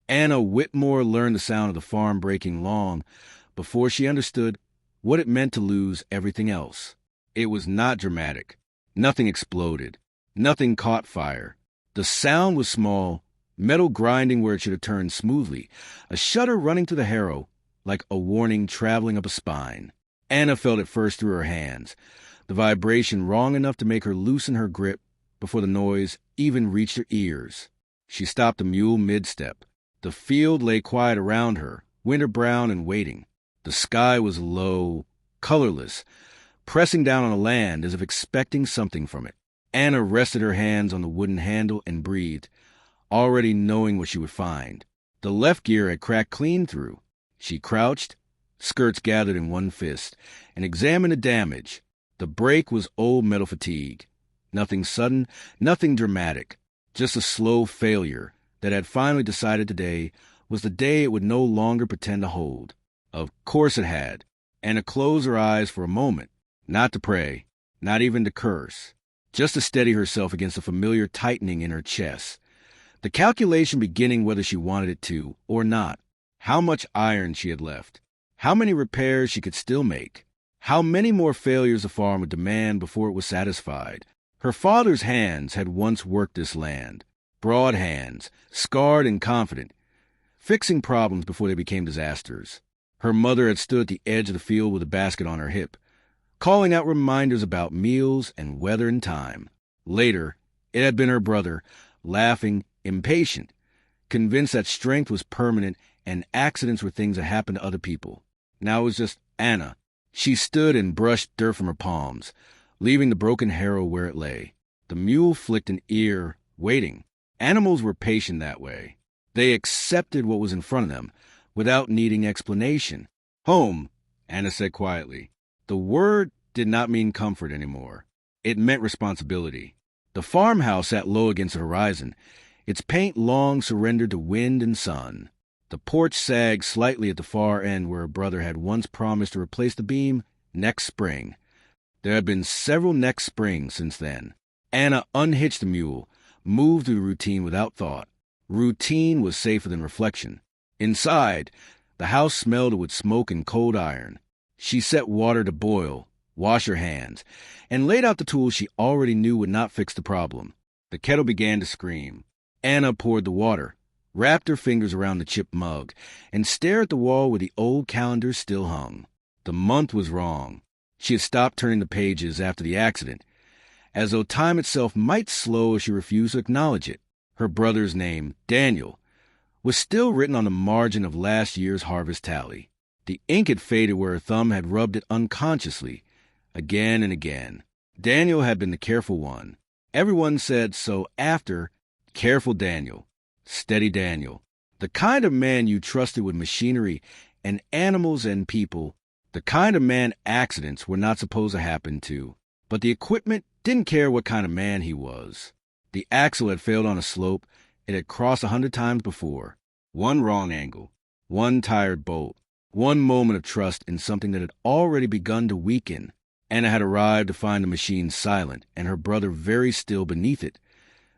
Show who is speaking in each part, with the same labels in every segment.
Speaker 1: Anna Whitmore learned the sound of the farm breaking long before she understood what it meant to lose everything else. It was not dramatic. Nothing exploded. Nothing caught fire. The sound was small, metal grinding where it should have turned smoothly, a shudder running through the harrow like a warning traveling up a spine. Anna felt it first through her hands, the vibration wrong enough to make her loosen her grip before the noise even reached her ears. She stopped the mule mid-step. The field lay quiet around her, winter brown and waiting. The sky was low, colorless, pressing down on the land as if expecting something from it. Anna rested her hands on the wooden handle and breathed, already knowing what she would find. The left gear had cracked clean through. She crouched, skirts gathered in one fist, and examined the damage. The brake was old metal fatigue. Nothing sudden, nothing dramatic, just a slow failure that had finally decided today was the day it would no longer pretend to hold. Of course it had. Anna closed her eyes for a moment, not to pray, not even to curse, just to steady herself against a familiar tightening in her chest. The calculation beginning whether she wanted it to or not. How much iron she had left. How many repairs she could still make. How many more failures the farm would demand before it was satisfied. Her father's hands had once worked this land. Broad hands, scarred and confident, fixing problems before they became disasters. Her mother had stood at the edge of the field with a basket on her hip, calling out reminders about meals and weather and time. Later, it had been her brother, laughing, impatient, convinced that strength was permanent and accidents were things that happened to other people. Now it was just Anna. She stood and brushed dirt from her palms, leaving the broken harrow where it lay. The mule flicked an ear, waiting. Animals were patient that way. They accepted what was in front of them without needing explanation. Home, Anna said quietly. The word did not mean comfort anymore. It meant responsibility. The farmhouse sat low against the horizon, its paint long surrendered to wind and sun. The porch sagged slightly at the far end where her brother had once promised to replace the beam next spring. There had been several next springs since then. Anna unhitched the mule, moved through the routine without thought. Routine was safer than reflection. Inside, the house smelled with smoke and cold iron. She set water to boil, washed her hands, and laid out the tools she already knew would not fix the problem. The kettle began to scream. Anna poured the water, wrapped her fingers around the chipped mug, and stared at the wall where the old calendar still hung. The month was wrong. She had stopped turning the pages after the accident, as though time itself might slow if she refused to acknowledge it. Her brother's name, Daniel, was still written on the margin of last year's harvest tally. The ink had faded where her thumb had rubbed it unconsciously, again and again. Daniel had been the careful one. Everyone said so after, careful Daniel, steady Daniel, the kind of man you trusted with machinery and animals and people, the kind of man accidents were not supposed to happen to. But the equipment didn't care what kind of man he was. The axle had failed on a slope it had crossed 100 times before. One wrong angle, one tired bolt, one moment of trust in something that had already begun to weaken. Anna had arrived to find the machine silent and her brother very still beneath it.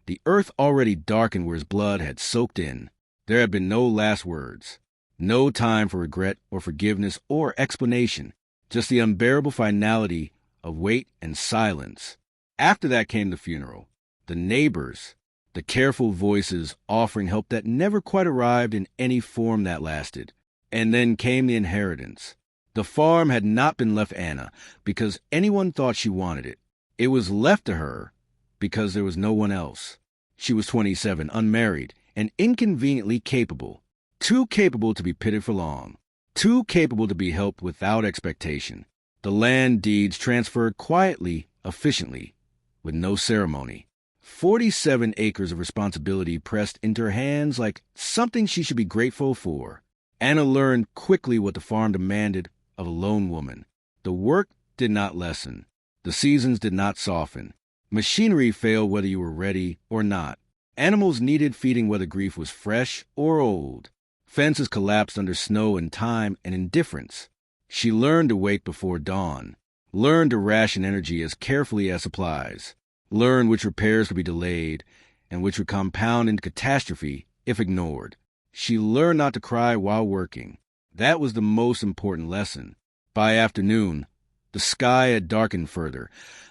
Speaker 1: The earth already darkened where his blood had soaked in. There had been no last words, no time for regret or forgiveness or explanation, just the unbearable finality of weight and silence. After that came the funeral. The neighbors, the careful voices offering help that never quite arrived in any form that lasted. And then came the inheritance. The farm had not been left Anna because anyone thought she wanted it. It was left to her because there was no one else. She was 27, unmarried, and inconveniently capable. Too capable to be pitied for long. Too capable to be helped without expectation. The land deeds transferred quietly, efficiently, with no ceremony. 47 acres of responsibility pressed into her hands like something she should be grateful for. Anna learned quickly what the farm demanded of a lone woman. The work did not lessen. The seasons did not soften. Machinery failed whether you were ready or not. Animals needed feeding whether grief was fresh or old. Fences collapsed under snow and time and indifference. She learned to wake before dawn. Learned to ration energy as carefully as supplies. Learned which repairs could be delayed and which would compound into catastrophe if ignored. She learned not to cry while working. That was the most important lesson. By afternoon, the sky had darkened further,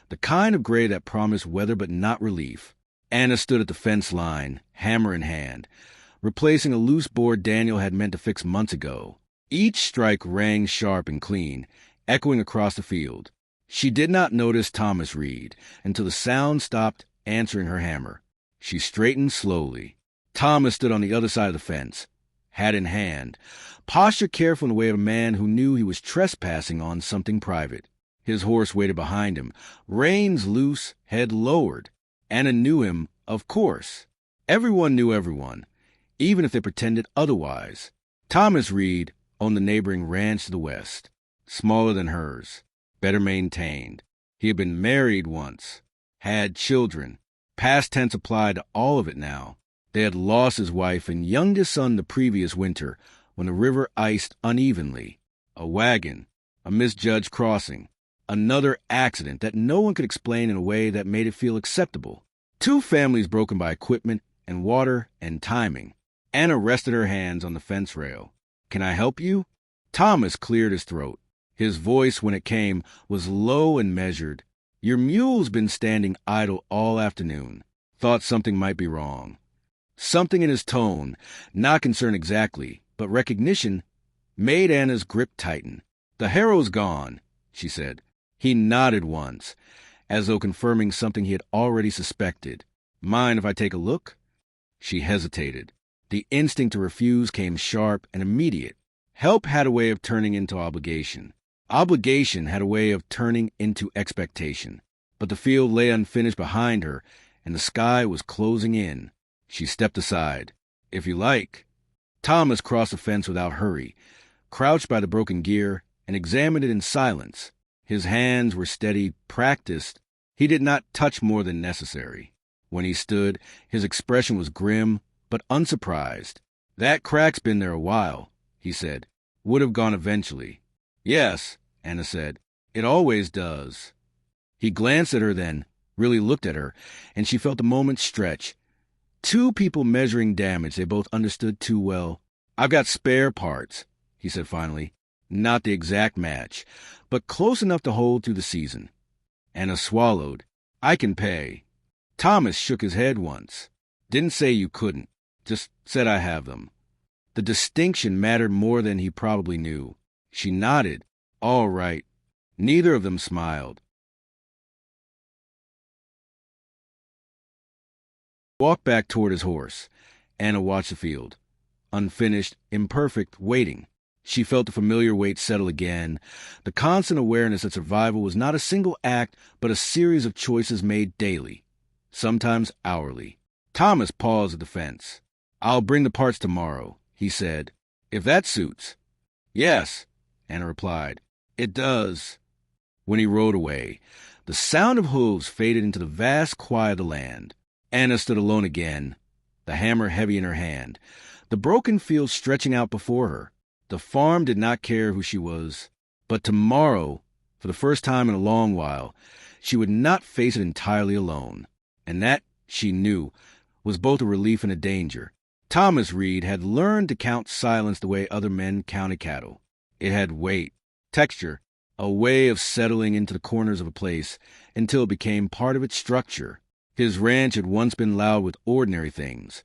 Speaker 1: the kind of gray that promised weather but not relief. Anna stood at the fence line, hammer in hand, replacing a loose board Daniel had meant to fix months ago. Each strike rang sharp and clean, echoing across the field. She did not notice Thomas Reed until the sound stopped answering her hammer. She straightened slowly. Thomas stood on the other side of the fence, hat in hand, posture careful in the way of a man who knew he was trespassing on something private. His horse waited behind him, reins loose, head lowered. Anna knew him, of course. Everyone knew everyone, even if they pretended otherwise. Thomas Reed owned the neighboring ranch to the west, smaller than hers, better maintained. He had been married once, had children. Past tense applied to all of it now. They had lost his wife and youngest son the previous winter when the river iced unevenly. A wagon, a misjudged crossing, another accident that no one could explain in a way that made it feel acceptable. 2 families broken by equipment and water and timing. Anna rested her hands on the fence rail. "Can I help you?" Thomas cleared his throat. His voice, when it came, was low and measured. "Your mule's been standing idle all afternoon. Thought something might be wrong." Something in his tone, not concern exactly, but recognition, made Anna's grip tighten. "The harrow's gone," she said. He nodded once, as though confirming something he had already suspected. "Mind if I take a look?" She hesitated. The instinct to refuse came sharp and immediate. Help had a way of turning into obligation. Obligation had a way of turning into expectation. But the field lay unfinished behind her, and the sky was closing in. She stepped aside. "If you like." Thomas crossed the fence without hurry, crouched by the broken gear, and examined it in silence. His hands were steady, practiced. He did not touch more than necessary. When he stood, his expression was grim, but unsurprised. "That crack's been there a while," he said. "Would have gone eventually." "Yes," Anna said. "It always does." He glanced at her then, really looked at her, and she felt the moment stretch. 2 people measuring damage they both understood too well. "I've got spare parts," he said finally. "Not the exact match, but close enough to hold through the season." Anna swallowed. "I can pay." Thomas shook his head once. "Didn't say you couldn't. Just said I have them." The distinction mattered more than he probably knew. She nodded. "All right." Neither of them smiled. He walked back toward his horse. Anna watched the field. Unfinished, imperfect, waiting. She felt the familiar weight settle again, the constant awareness that survival was not a single act, but a series of choices made daily, sometimes hourly. Thomas paused at the fence. "I'll bring the parts tomorrow," he said. "If that suits." "Yes," Anna replied. "It does." When he rode away, the sound of hooves faded into the vast quiet of the land. Anna stood alone again, the hammer heavy in her hand, the broken field stretching out before her. The farm did not care who she was. But tomorrow, for the first time in a long while, she would not face it entirely alone. And that, she knew, was both a relief and a danger. Thomas Reed had learned to count silence the way other men counted cattle. It had weight, texture, a way of settling into the corners of a place until it became part of its structure. His ranch had once been loud with ordinary things.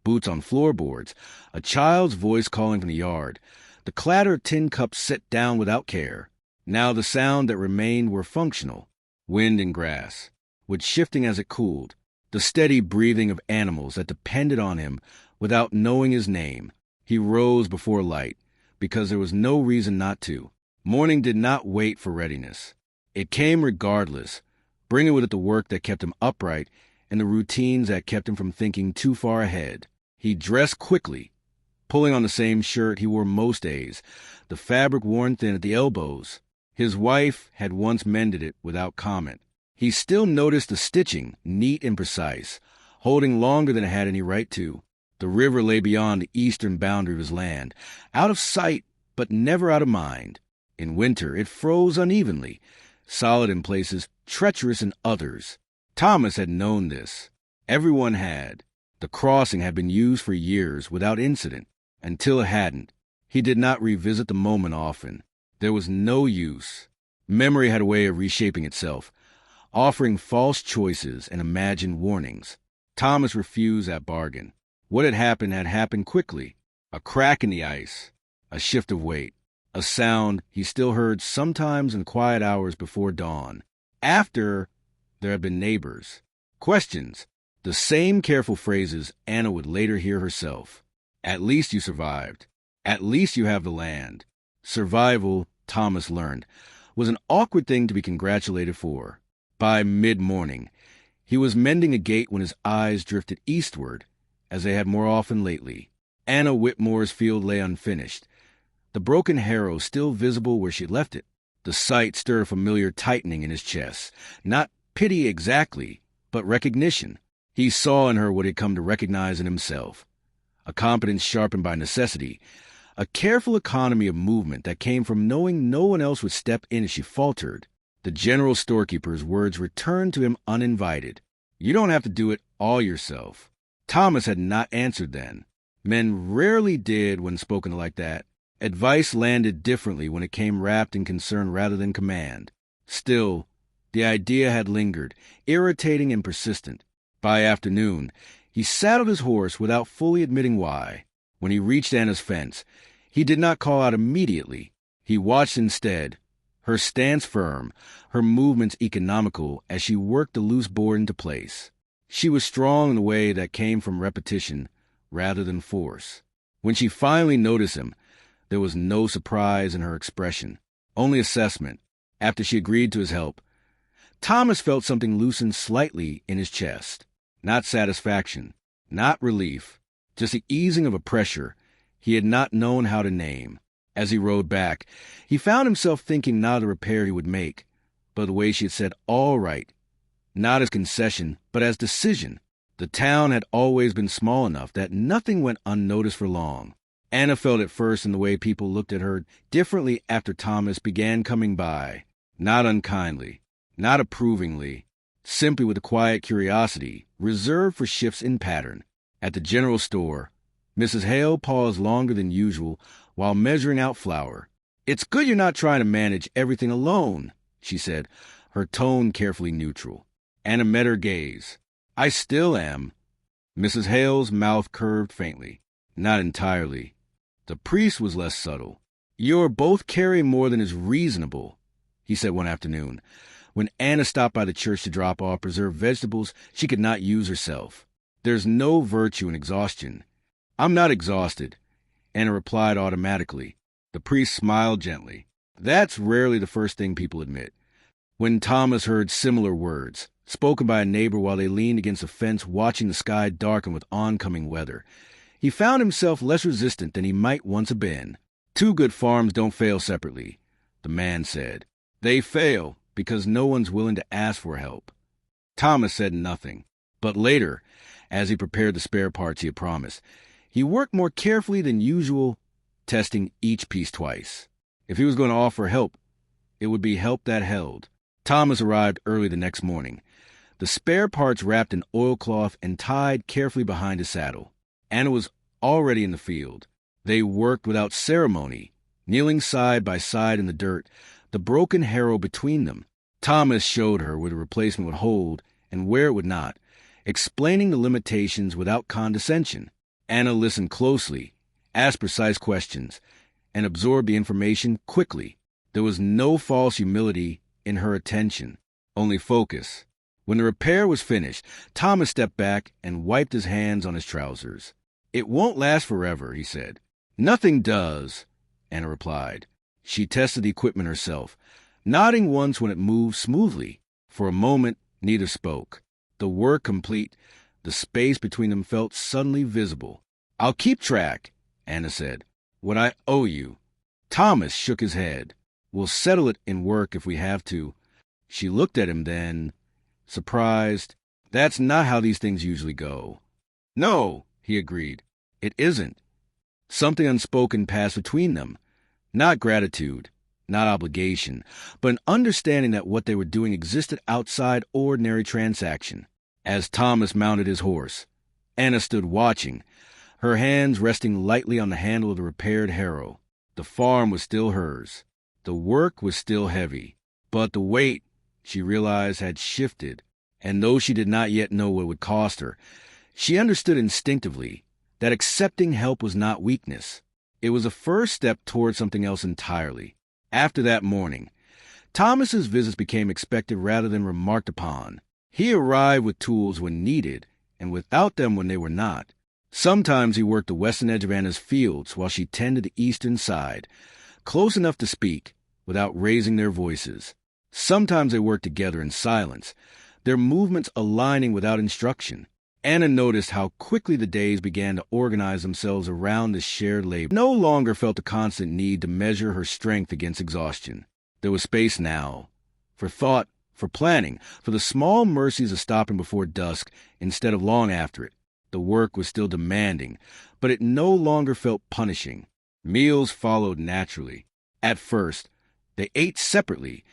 Speaker 1: Boots on floorboards, a child's voice calling from the yard, the clatter of tin cups set down without care. Now the sound that remained were functional. Wind and grass, wood shifting as it cooled, the steady breathing of animals that depended on him without knowing his name. He rose before light, because there was no reason not to. Morning did not wait for readiness. It came regardless, bringing with it the work that kept him upright and the routines that kept him from thinking too far ahead. He dressed quickly, pulling on the same shirt he wore most days, the fabric worn thin at the elbows. His wife had once mended it without comment. He still noticed the stitching, neat and precise, holding longer than it had any right to. The river lay beyond the eastern boundary of his land, out of sight but never out of mind. In winter it froze unevenly, solid in places, treacherous in others. Thomas had known this. Everyone had. The crossing had been used for years without incident. Until it hadn't. He did not revisit the moment often. There was no use. Memory had a way of reshaping itself, offering false choices and imagined warnings. Thomas refused that bargain. What had happened quickly. A crack in the ice, a shift of weight, a sound he still heard sometimes in quiet hours before dawn. After there had been neighbors. Questions. The same careful phrases Anna would later hear herself. At least you survived. At least you have the land. Survival, Thomas learned, was an awkward thing to be congratulated for. By mid-morning, he was mending a gate when his eyes drifted eastward, as they had more often lately. Anna Whitmore's field lay unfinished, the broken harrow still visible where she left it. The sight stirred a familiar tightening in his chest. Not pity exactly, but recognition. He saw in her what he had come to recognize in himself. A competence sharpened by necessity, a careful economy of movement that came from knowing no one else would step in as she faltered. The general storekeeper's words returned to him uninvited. You don't have to do it all yourself. Thomas had not answered then. Men rarely did when spoken like that. Advice landed differently when it came wrapped in concern rather than command. Still, the idea had lingered, irritating and persistent. By afternoon, he saddled his horse without fully admitting why. When he reached Anna's fence, he did not call out immediately. He watched instead, her stance firm, her movements economical as she worked the loose board into place. She was strong in a way that came from repetition rather than force. When she finally noticed him, there was no surprise in her expression, only assessment. After she agreed to his help, Thomas felt something loosen slightly in his chest. Not satisfaction, not relief, just the easing of a pressure he had not known how to name. As he rode back, he found himself thinking not of the repair he would make, but the way she had said all right, not as concession, but as decision. The town had always been small enough that nothing went unnoticed for long. Anna felt it first in the way people looked at her differently after Thomas began coming by, not unkindly, not approvingly, simply with a quiet curiosity reserved for shifts in pattern. At the general store, Mrs. Hale paused longer than usual while measuring out flour. "It's good you're not trying to manage everything alone," she said, her tone carefully neutral. Anna met her gaze. "I still am." Mrs. Hale's mouth curved faintly. "Not entirely." The priest was less subtle. "You're both carrying more than is reasonable," he said one afternoon, when Anna stopped by the church to drop off preserved vegetables she could not use herself. "There's no virtue in exhaustion." "I'm not exhausted," Anna replied automatically. The priest smiled gently. That's rarely the first thing people admit. When Thomas heard similar words, spoken by a neighbor while they leaned against a fence watching the sky darken with oncoming weather, he found himself less resistant than he might once have been. "Two good farms don't fail separately," the man said. "They fail because no one's willing to ask for help." Thomas said nothing, but later, as he prepared the spare parts he had promised, he worked more carefully than usual, testing each piece twice. If he was going to offer help, it would be help that held. Thomas arrived early the next morning, the spare parts wrapped in oilcloth and tied carefully behind his saddle. Anna was already in the field. They worked without ceremony, kneeling side by side in the dirt, the broken harrow between them. Thomas showed her where the replacement would hold and where it would not, explaining the limitations without condescension. Anna listened closely, asked precise questions, and absorbed the information quickly. There was no false humility in her attention, only focus. When the repair was finished, Thomas stepped back and wiped his hands on his trousers. "It won't last forever," he said. "Nothing does," Anna replied. She tested the equipment herself, nodding once when it moved smoothly. For a moment, neither spoke. The work complete, the space between them felt suddenly visible. "I'll keep track," Anna said. "What I owe you." Thomas shook his head. "We'll settle it in work if we have to." She looked at him then, surprised. "That's not how these things usually go." "No," he agreed. "It isn't." Something unspoken passed between them. Not gratitude, not obligation, but an understanding that what they were doing existed outside ordinary transaction. As Thomas mounted his horse, Anna stood watching, her hands resting lightly on the handle of the repaired harrow. The farm was still hers. The work was still heavy. But the weight, she realized, had shifted, and though she did not yet know what it would cost her, she understood instinctively that accepting help was not weakness. It was a first step toward something else entirely. After that morning, Thomas's visits became expected rather than remarked upon. He arrived with tools when needed, and without them when they were not. Sometimes he worked the western edge of Anna's fields while she tended the eastern side, close enough to speak, without raising their voices. Sometimes they worked together in silence, their movements aligning without instruction. Anna noticed how quickly the days began to organize themselves around this shared labor. No longer felt the constant need to measure her strength against exhaustion. There was space now for thought, for planning, for the small mercies of stopping before dusk instead of long after it. The work was still demanding, but it no longer felt punishing. Meals followed naturally. At first, they ate separately,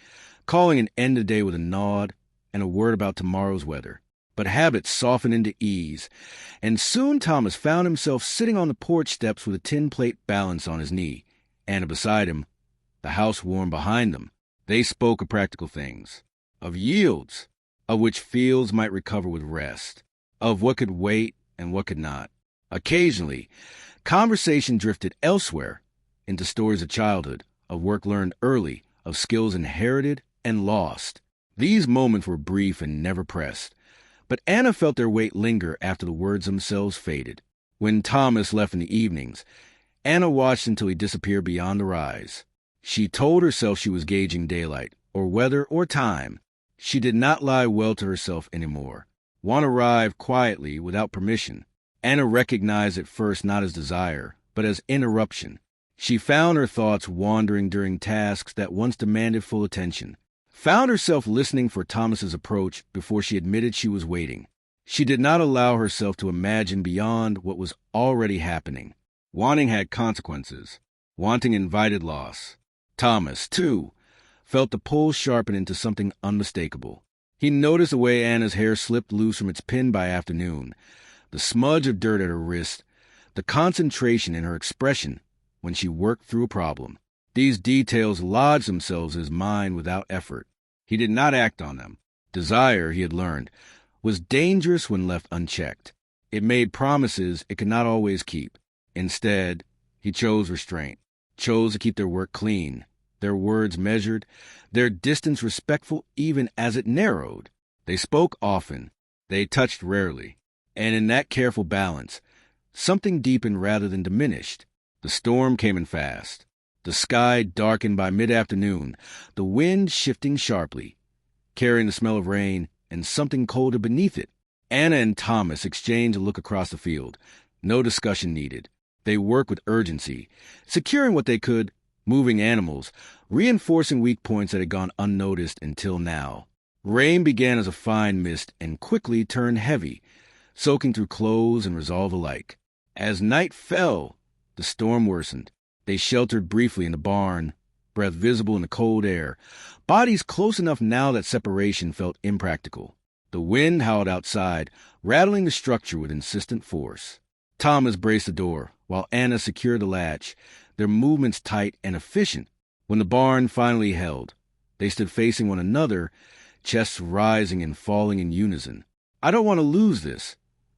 Speaker 1: calling an end of day with a nod and a word about tomorrow's weather. But habits softened into ease, and soon Thomas found himself sitting on the porch steps with a tin plate balanced on his knee, Anna beside him, the house warm behind them. They spoke of practical things, of yields, of which fields might recover with rest, of what could wait and what could not. Occasionally, conversation drifted elsewhere into stories of childhood, of work learned early, of skills inherited and lost. These moments were brief and never pressed, but Anna felt their weight linger after the words themselves faded. When Thomas left in the evenings, Anna watched until he disappeared beyond the rise. She told herself she was gauging daylight, or weather, or time. She did not lie well to herself anymore. One arrived quietly, without permission. Anna recognized it first not as desire, but as interruption. She found her thoughts wandering during tasks that once demanded full attention. Found herself listening for Thomas's approach before she admitted she was waiting. She did not allow herself to imagine beyond what was already happening. Wanting had consequences. Wanting invited loss. Thomas, too, felt the pull sharpen into something unmistakable. He noticed the way Anna's hair slipped loose from its pin by afternoon, the smudge of dirt at her wrist, the concentration in her expression when she worked through a problem. These details lodged themselves in his mind without effort. He did not act on them. Desire, he had learned, was dangerous when left unchecked. It made promises it could not always keep. Instead, he chose restraint, chose to keep their work clean, their words measured, their distance respectful even as it narrowed. They spoke often, they touched rarely, and in that careful balance, something deepened rather than diminished. The storm came in fast. The sky darkened by mid-afternoon, the wind shifting sharply, carrying the smell of rain and something colder beneath it. Anna and Thomas exchanged a look across the field. No discussion needed. They worked with urgency, securing what they could, moving animals, reinforcing weak points that had gone unnoticed until now. Rain began as a fine mist and quickly turned heavy, soaking through clothes and resolve alike. As night fell, the storm worsened. They sheltered briefly in the barn, breath visible in the cold air, bodies close enough now that separation felt impractical. The wind howled outside, rattling the structure with insistent force. Thomas braced the door, while Anna secured the latch, their movements tight and efficient. When the barn finally held, they stood facing one another, chests rising and falling in unison. "I don't want to lose this,"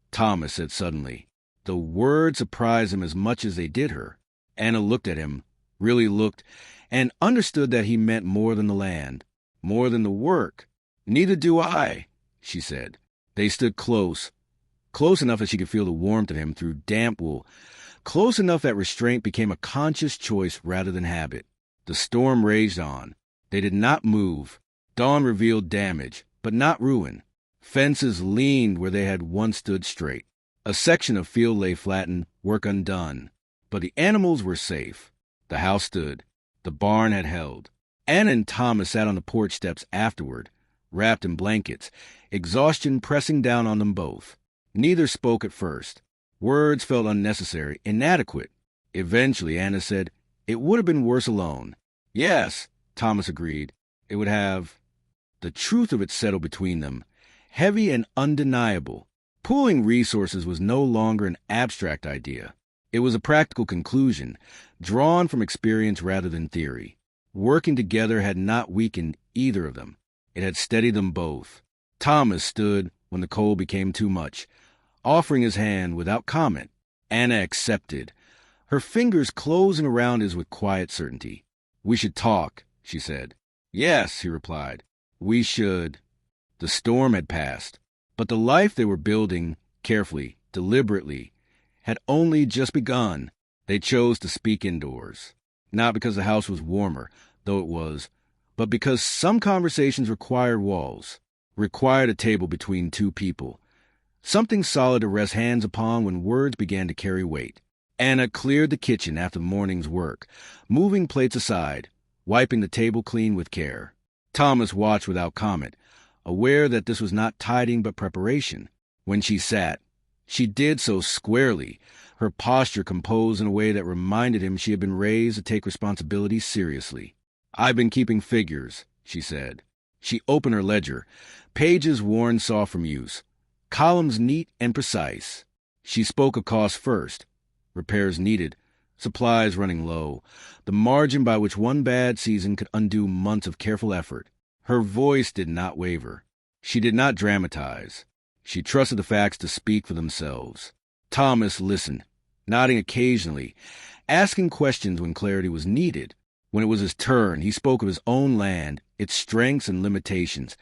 Speaker 1: Thomas said suddenly. The words surprised him as much as they did her. Anna looked at him, really looked, and understood that he meant more than the land, more than the work. "Neither do I," she said. They stood close enough that she could feel the warmth of him through damp wool, close enough that restraint became a conscious choice rather than habit. The storm raged on. They did not move. Dawn revealed damage, but not ruin. Fences leaned where they had once stood straight. A section of field lay flattened, work undone. But the animals were safe. The house stood. The barn had held. Anna and Thomas sat on the porch steps afterward, wrapped in blankets, exhaustion pressing down on them both. Neither spoke at first. Words felt unnecessary, inadequate. Eventually, Anna said, "It would have been worse alone." "Yes," Thomas agreed. "It would have." The truth of it settled between them, heavy and undeniable. Pooling resources was no longer an abstract idea. It was a practical conclusion, drawn from experience rather than theory. Working together had not weakened either of them. It had steadied them both. Thomas stood when the coal became too much, offering his hand without comment. Anna accepted, her fingers closing around his with quiet certainty. "We should talk," she said. "Yes," he replied. "We should." The storm had passed, but the life they were building, carefully, deliberately, had only just begun. They chose to speak indoors. Not because the house was warmer, though it was, but because some conversations required walls, required a table between two people, something solid to rest hands upon when words began to carry weight. Anna cleared the kitchen after the morning's work, moving plates aside, wiping the table clean with care. Thomas watched without comment, aware that this was not tidying but preparation. When she sat, she did so squarely, her posture composed in a way that reminded him she had been raised to take responsibility seriously. "I've been keeping figures," she said. She opened her ledger, pages worn soft from use, columns neat and precise. She spoke of costs first, repairs needed, supplies running low, the margin by which one bad season could undo months of careful effort. Her voice did not waver. She did not dramatize. She trusted the facts to speak for themselves. Thomas listened, nodding occasionally, asking questions when clarity was needed. When it was his turn, he spoke of his own land, its strengths and limitations,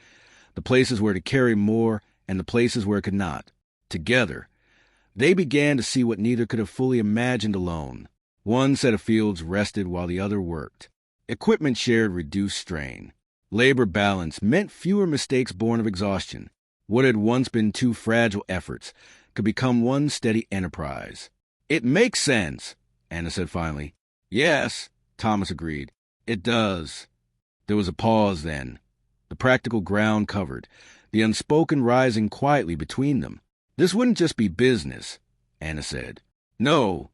Speaker 1: the places where it could carry more and the places where it could not. Together, they began to see what neither could have fully imagined alone. One set of fields rested while the other worked. Equipment shared reduced strain. Labor balance meant fewer mistakes born of exhaustion. What had once been two fragile efforts could become one steady enterprise. "It makes sense," Anna said finally. "Yes," Thomas agreed. "It does." There was a pause then, the practical ground covered, the unspoken rising quietly between them. "This wouldn't just be business," Anna said. "No,"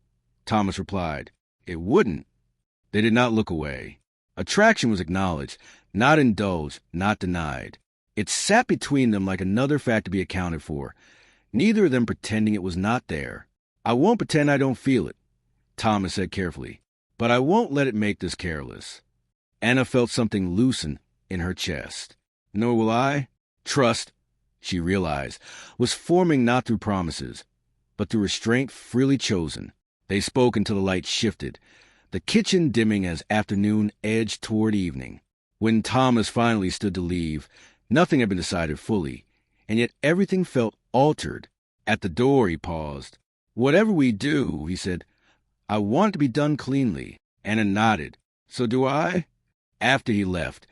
Speaker 1: Thomas replied. "It wouldn't." They did not look away. Attraction was acknowledged, not indulged, not denied. It sat between them like another fact to be accounted for, neither of them pretending it was not there. "I won't pretend I don't feel it," Thomas said carefully, "but I won't let it make this careless." Anna felt something loosen in her chest. "Nor will I." Trust, she realized, was forming not through promises, but through restraint freely chosen. They spoke until the light shifted, the kitchen dimming as afternoon edged toward evening. When Thomas finally stood to leave, nothing had been decided fully, and yet everything felt altered. At the door, he paused. "Whatever we do," he said, "I want it to be done cleanly." Anna nodded. "So do I." After he left,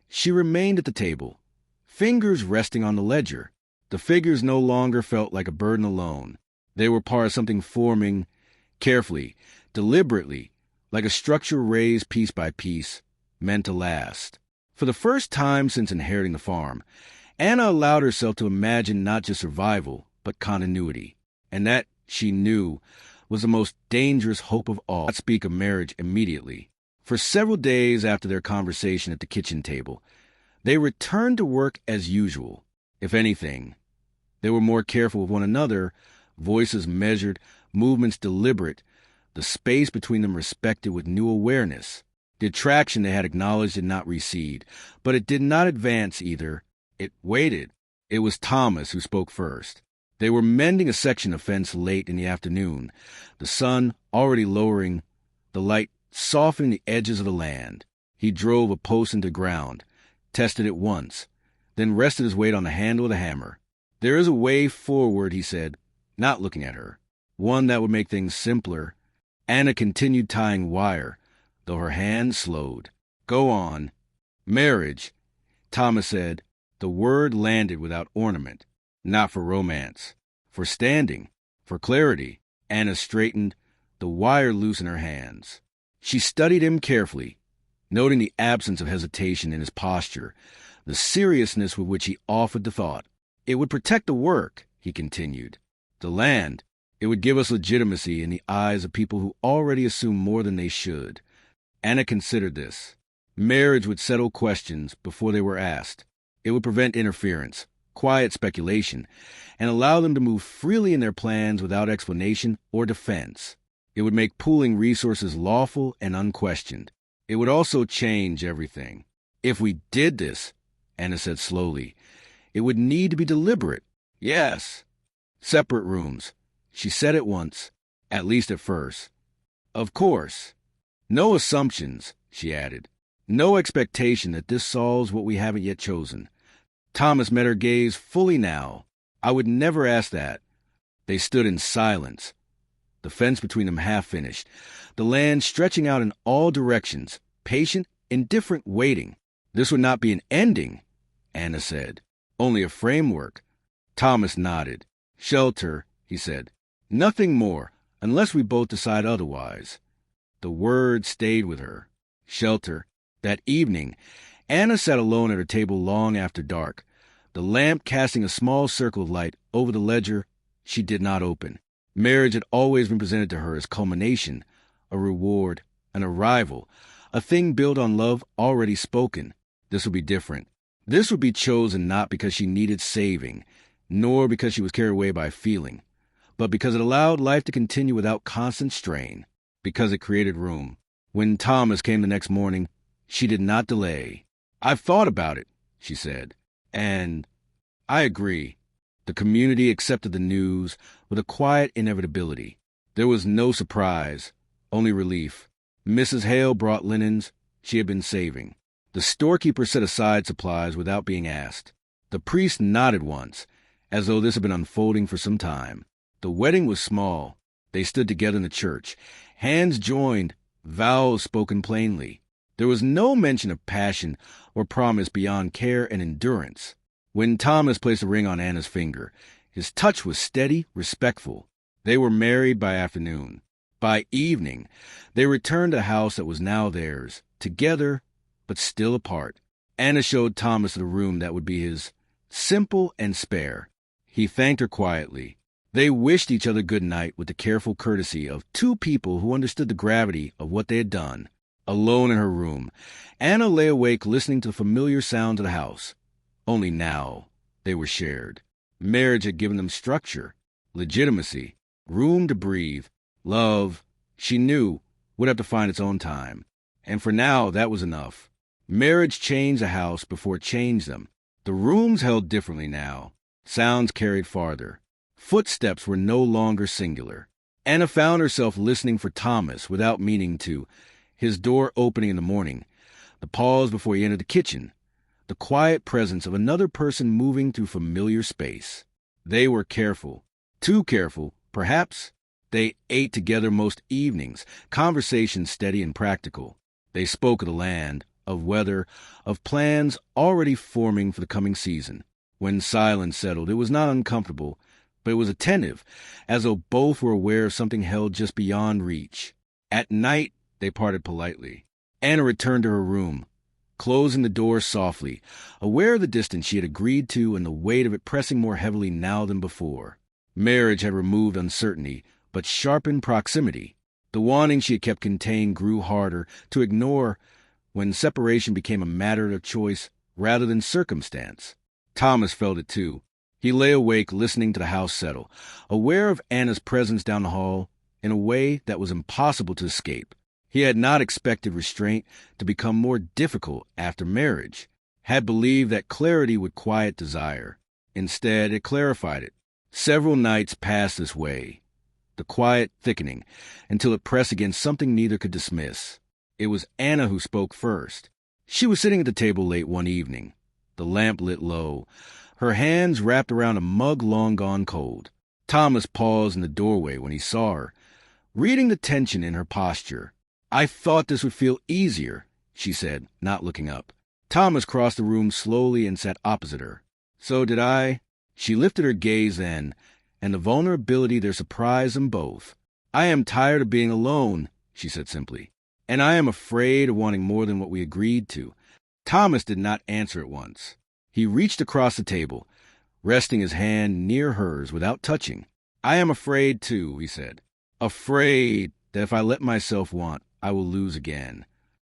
Speaker 1: she remained at the table, fingers resting on the ledger. The figures no longer felt like a burden alone. They were part of something forming, carefully, deliberately, like a structure raised piece by piece, meant to last. For the first time since inheriting the farm, Anna allowed herself to imagine not just survival, but continuity. And that, she knew, was the most dangerous hope of all. Not speak of marriage immediately. For several days after their conversation at the kitchen table, they returned to work as usual. If anything, they were more careful with one another, voices measured, movements deliberate, the space between them respected with new awareness. The attraction they had acknowledged did not recede, but it did not advance either. It waited. It was Thomas who spoke first. They were mending a section of fence late in the afternoon, the sun already lowering, the light softening the edges of the land. He drove a post into ground, tested it once, then rested his weight on the handle of the hammer. "There is a way forward," he said, not looking at her. "One that would make things simpler." Anna continued tying wire, though her hand slowed. "Go on." "Marriage," Thomas said. The word landed without ornament. Not for romance. For standing. For clarity. Anna straightened, the wire loose in her hands. She studied him carefully, noting the absence of hesitation in his posture, the seriousness with which he offered the thought. "It would protect the work," he continued. "The land. It would give us legitimacy in the eyes of people who already assume more than they should." Anna considered this. Marriage would settle questions before they were asked. It would prevent interference, quiet speculation, and allow them to move freely in their plans without explanation or defense. It would make pooling resources lawful and unquestioned. It would also change everything. If we did this, Anna said slowly, it would need to be deliberate. Yes. Separate rooms. She said it once, at least at first. Of course. No assumptions, she added. No expectation that this solves what we haven't yet chosen. Thomas met her gaze fully now. I would never ask that. They stood in silence, the fence between them half-finished, the land stretching out in all directions, patient, indifferent waiting. This would not be an ending, Anna said. Only a framework. Thomas nodded. Shelter, he said. Nothing more, unless we both decide otherwise. The word stayed with her. Shelter. That evening, Anna sat alone at her table long after dark, the lamp casting a small circle of light over the ledger she did not open. Marriage had always been presented to her as culmination, a reward, an arrival, a thing built on love already spoken. This would be different. This would be chosen not because she needed saving, nor because she was carried away by feeling, but because it allowed life to continue without constant strain, because it created room. When Thomas came the next morning, she did not delay. I've thought about it, she said, and I agree. The community accepted the news with a quiet inevitability. There was no surprise, only relief. Mrs. Hale brought linens she had been saving. The storekeeper set aside supplies without being asked. The priest nodded once, as though this had been unfolding for some time. The wedding was small. They stood together in the church, hands joined, vows spoken plainly. There was no mention of passion or promise beyond care and endurance. When Thomas placed a ring on Anna's finger, his touch was steady, respectful. They were married by afternoon. By evening, they returned to a house that was now theirs, together, but still apart. Anna showed Thomas the room that would be his, simple and spare. He thanked her quietly. They wished each other good night with the careful courtesy of two people who understood the gravity of what they had done. Alone in her room, Anna lay awake listening to the familiar sounds of the house. Only now they were shared. Marriage had given them structure, legitimacy, room to breathe. Love, she knew, would have to find its own time. And for now, that was enough. Marriage changed the house before it changed them. The rooms held differently now. Sounds carried farther. Footsteps were no longer singular. Anna found herself listening for Thomas without meaning to. His door opening in the morning, the pause before he entered the kitchen, the quiet presence of another person moving through familiar space. They were careful, too careful, perhaps. They ate together most evenings, conversations steady and practical. They spoke of the land, of weather, of plans already forming for the coming season. When silence settled, it was not uncomfortable, but it was attentive, as though both were aware of something held just beyond reach. At night, they parted politely. Anna returned to her room, closing the door softly, aware of the distance she had agreed to and the weight of it pressing more heavily now than before. Marriage had removed uncertainty, but sharpened proximity. The wanting she had kept contained grew harder to ignore when separation became a matter of choice rather than circumstance. Thomas felt it too. He lay awake listening to the house settle, aware of Anna's presence down the hall in a way that was impossible to escape. He had not expected restraint to become more difficult after marriage, had believed that clarity would quiet desire. Instead, it clarified it. Several nights passed this way, the quiet thickening, until it pressed against something neither could dismiss. It was Anna who spoke first. She was sitting at the table late one evening, the lamp lit low, her hands wrapped around a mug long gone cold. Thomas paused in the doorway when he saw her, reading the tension in her posture. I thought this would feel easier, she said, not looking up. Thomas crossed the room slowly and sat opposite her. So did I. She lifted her gaze then, and the vulnerability there surprised them both. I am tired of being alone, she said simply, and I am afraid of wanting more than what we agreed to. Thomas did not answer at once. He reached across the table, resting his hand near hers without touching. I am afraid, too, he said. Afraid that if I let myself want, I will lose again.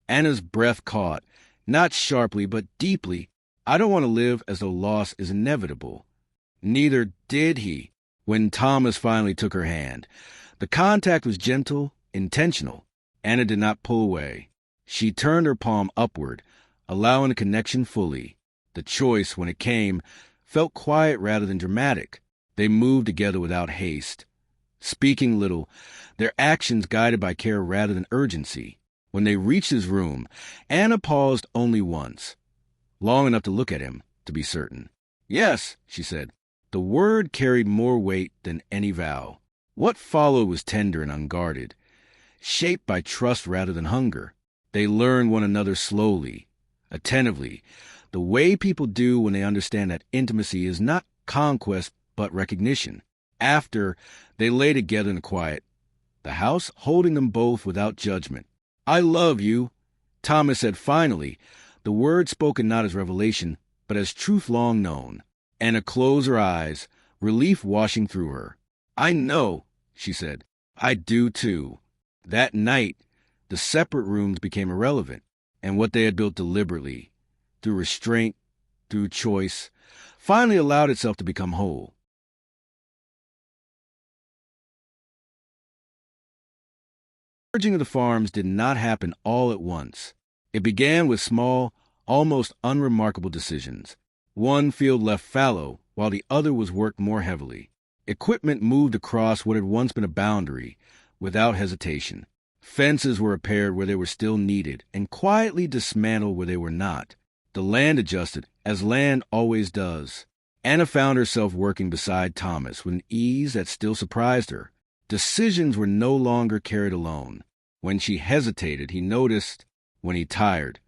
Speaker 1: Anna's breath caught, not sharply but deeply, I don't want to live as though loss is inevitable. Neither did he when Thomas finally took her hand. The contact was gentle, intentional. Anna did not pull away. She turned her palm upward, allowing the connection fully. The choice, when it came, felt quiet rather than dramatic. They moved together without haste, speaking little, their actions guided by care rather than urgency. When they reached his room, Anna paused only once, long enough to look at him, to be certain. "Yes," she said. The word carried more weight than any vow. What followed was tender and unguarded, shaped by trust rather than hunger. They learned one another slowly, attentively, the way people do when they understand that intimacy is not conquest but recognition. After, they lay together in the quiet, the house holding them both without judgment. "I love you," Thomas said finally, the word spoken not as revelation, but as truth long known. Anna closed her eyes, relief washing through her. "I know," she said. "I do too." That night, the separate rooms became irrelevant, and what they had built deliberately, through restraint, through choice, finally allowed itself to become whole. The merging of the farms did not happen all at once. It began with small, almost unremarkable decisions. One field left fallow, while the other was worked more heavily. Equipment moved across what had once been a boundary, without hesitation. Fences were repaired where they were still needed, and quietly dismantled where they were not. The land adjusted, as land always does. Anna found herself working beside Thomas with an ease that still surprised her. Decisions were no longer carried alone. When she hesitated, he noticed. When he tired,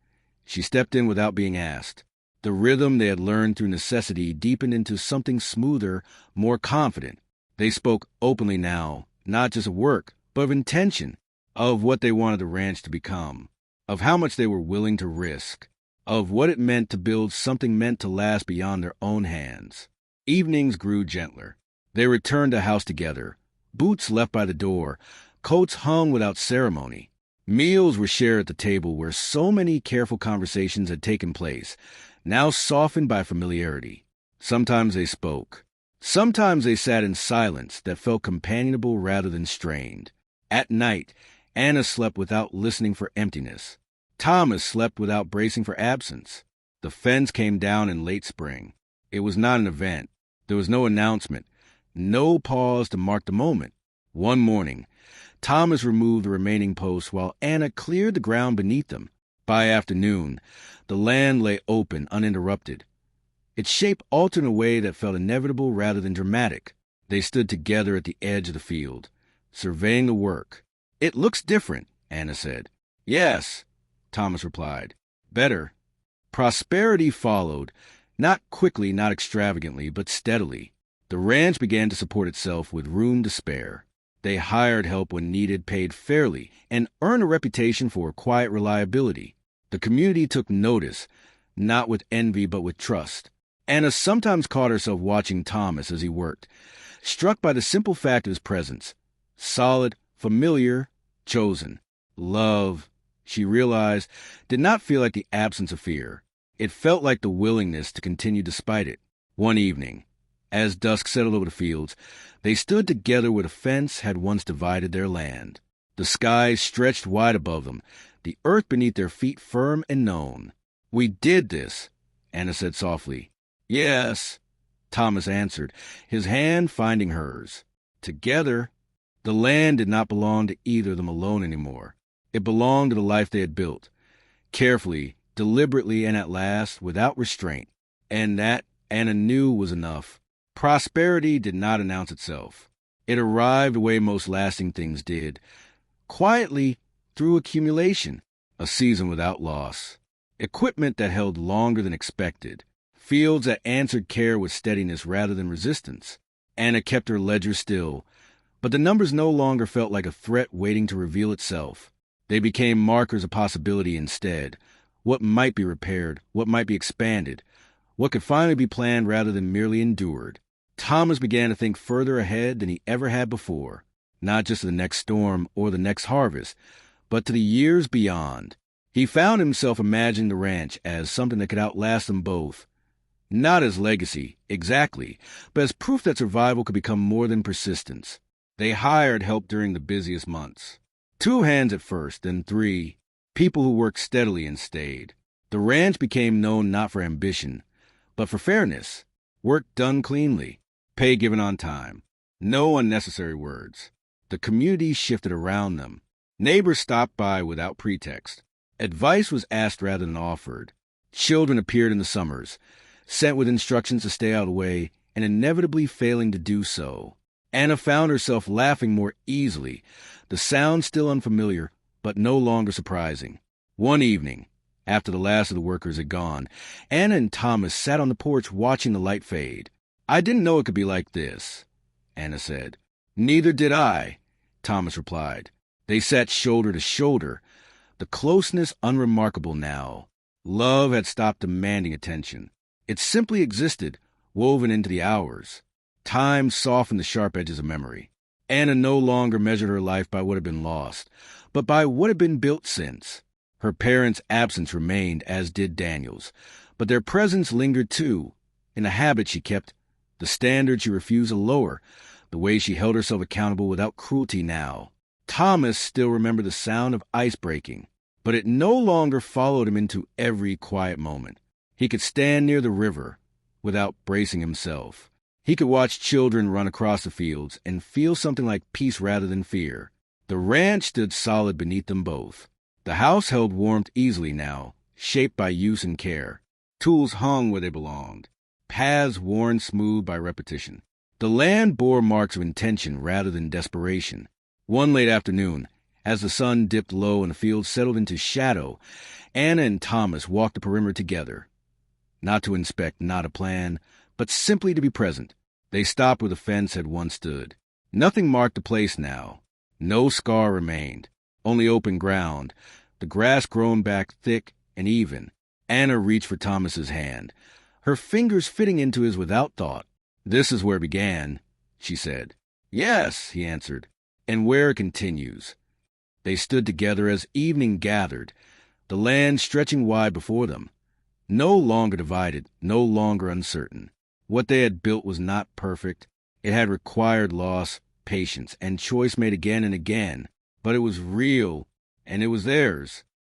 Speaker 1: she stepped in without being asked. The rhythm they had learned through necessity deepened into something smoother, more confident. They spoke openly now, not just of work, but of intention, of what they wanted the ranch to become, of how much they were willing to risk, of what it meant to build something meant to last beyond their own hands. Evenings grew gentler. They returned to house together, boots left by the door, coats hung without ceremony. Meals were shared at the table where so many careful conversations had taken place, now softened by familiarity. Sometimes they spoke. Sometimes they sat in silence that felt companionable rather than strained. At night, Anna slept without listening for emptiness. Thomas slept without bracing for absence. The fence came down in late spring. It was not an event. There was no announcement, no pause to mark the moment. One morning, Thomas removed the remaining posts while Anna cleared the ground beneath them. By afternoon, the land lay open, uninterrupted. Its shape altered in a way that felt inevitable rather than dramatic. They stood together at the edge of the field, surveying the work. "It looks different," Anna said. "Yes," Thomas replied. "Better." Prosperity followed, not quickly, not extravagantly, but steadily. The ranch began to support itself with room to spare. They hired help when needed, paid fairly, and earned a reputation for quiet reliability. The community took notice, not with envy but with trust. Anna sometimes caught herself watching Thomas as he worked, struck by the simple fact of his presence. Solid, familiar, chosen. Love, she realized, did not feel like the absence of fear. It felt like the willingness to continue despite it. One evening, as dusk settled over the fields, they stood together where the fence had once divided their land. The sky stretched wide above them, the earth beneath their feet firm and known. "We did this," Anna said softly. "Yes," Thomas answered, his hand finding hers. Together. The land did not belong to either of them alone anymore. It belonged to the life they had built, carefully, deliberately, and at last, without restraint. And that, Anna knew, was enough. Prosperity did not announce itself. It arrived the way most lasting things did, quietly, through accumulation, a season without loss, equipment that held longer than expected, fields that answered care with steadiness rather than resistance. Anna kept her ledger still, but the numbers no longer felt like a threat waiting to reveal itself. They became markers of possibility instead, what might be repaired, what might be expanded, what could finally be planned rather than merely endured. Thomas began to think further ahead than he ever had before, not just to the next storm or the next harvest, but to the years beyond. He found himself imagining the ranch as something that could outlast them both. Not as legacy, exactly, but as proof that survival could become more than persistence. They hired help during the busiest months. 2 hands at first, then 3, people who worked steadily and stayed. The ranch became known not for ambition, but for fairness. Work done cleanly, pay given on time. No unnecessary words. The community shifted around them. Neighbors stopped by without pretext. Advice was asked rather than offered. Children appeared in the summers, sent with instructions to stay out of the way, and inevitably failing to do so. Anna found herself laughing more easily, the sound still unfamiliar, but no longer surprising. One evening, after the last of the workers had gone, Anna and Thomas sat on the porch watching the light fade. "I didn't know it could be like this," Anna said. "Neither did I," Thomas replied. They sat shoulder to shoulder, the closeness unremarkable now. Love had stopped demanding attention. It simply existed, woven into the hours. Time softened the sharp edges of memory. Anna no longer measured her life by what had been lost, but by what had been built since. Her parents' absence remained, as did Daniel's, but their presence lingered too, in a habit she kept, the standard she refused to lower, the way she held herself accountable without cruelty now. Thomas still remembered the sound of ice breaking, but it no longer followed him into every quiet moment. He could stand near the river without bracing himself. He could watch children run across the fields and feel something like peace rather than fear. The ranch stood solid beneath them both. The house held warmth easily now, shaped by use and care. Tools hung where they belonged, paths worn smooth by repetition. The land bore marks of intention rather than desperation. One late afternoon, as the sun dipped low and the field settled into shadow, Anna and Thomas walked the perimeter together. Not to inspect, not a plan, but simply to be present. They stopped where the fence had once stood. Nothing marked the place now. No scar remained, only open ground, the grass grown back thick and even. Anna reached for Thomas's hand, her fingers fitting into his without thought. "This is where it began," she said. "Yes," he answered, "and where it continues." They stood together as evening gathered, the land stretching wide before them. No longer divided, no longer uncertain. What they had built was not perfect. It had required loss, patience, and choice made again and again. But it was real, and it was theirs.